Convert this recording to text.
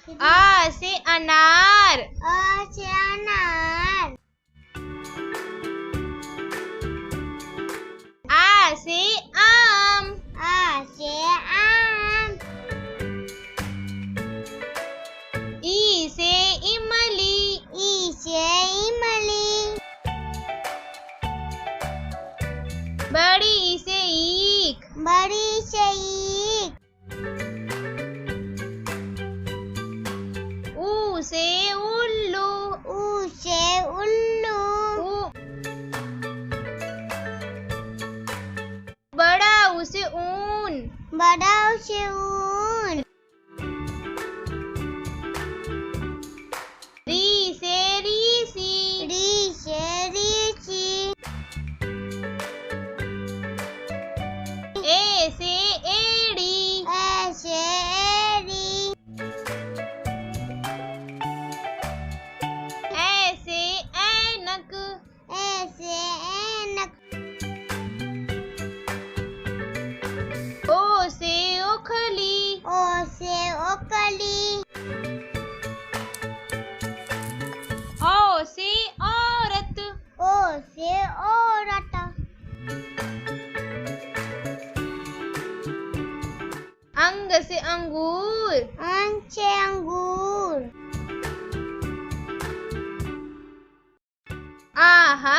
आ से अनार। अ से अनार। आ से आम। आ से आम। ई से इमली। ई से इमली। बड़ी ई से ईख। बड़ी से ईख। ऊ से उल्लू। ऊ से उल्लू। बड़ा ऊ से ऊन। बड़ा ऊ से ऊन। री से रीसी। री से रीसी। ए से एड़ी। ए से एड़ी। ए से ऐनक। ए से ऐनक। ओ से ओखली। ओ से ओखली। औ से औरत। ओ से औरत। अंग से अंगूर। अंग से अंगूर। आहा